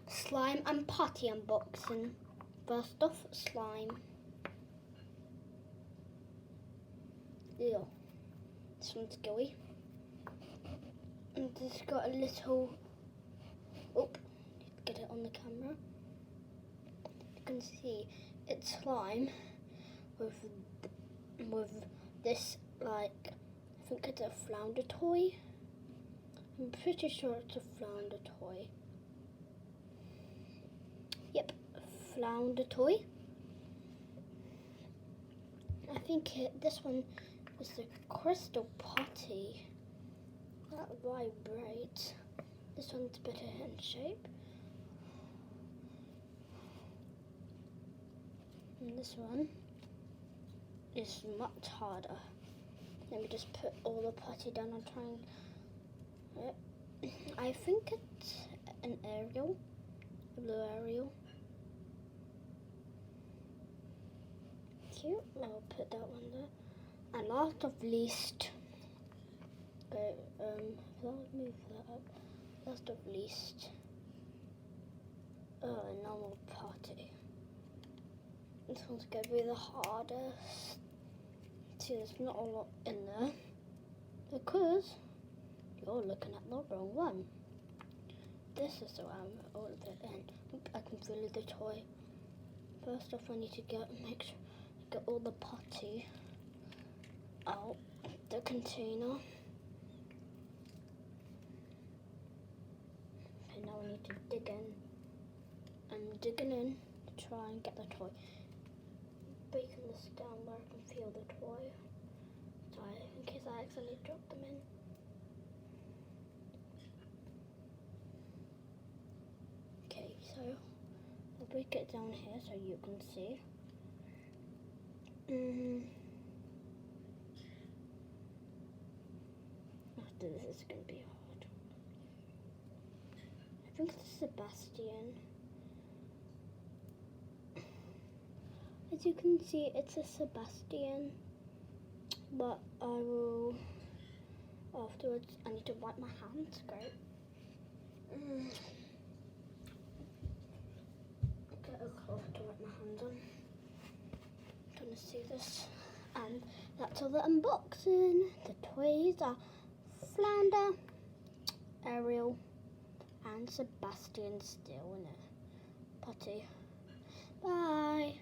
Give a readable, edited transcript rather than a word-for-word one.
slime and putty unboxing. First off, slime. Yeah, this one's gooey. And it's got a little, get it on the camera. You can see it's slime with this, like, I think it's a flounder toy. I'm pretty sure it's a flounder toy. Yep, flounder toy. I think this one is the crystal putty. That vibrates. This one's better in shape. And this one is much harder. Let me just put all the putty down and try and... I think it's an Ariel, a blue Ariel. Cute. I'll put that one there. And last of least, move that up. Last of least, normal putty. This one's gonna be the hardest. See, there's not a lot in there because you're looking at the wrong one. This is the one with all of it in. I can fill the toy. First off, I need to make sure I get all the putty out the container. Okay, now I need to dig in. I'm digging in to try and get the toy. Breaking this down where I can feel the toy. Sorry, in case I accidentally drop them in. Okay, so I'll break it down here so you can see. After this is going to be hard. I think it's Sebastian. As you can see, it's a Sebastian, but I will, afterwards, I need to wipe my hands, great. Get a cloth to wipe my hands on. I'm trying to see this. And that's all the unboxing. The toys are Flounder, Ariel, and Sebastian still in it. Putty. Bye.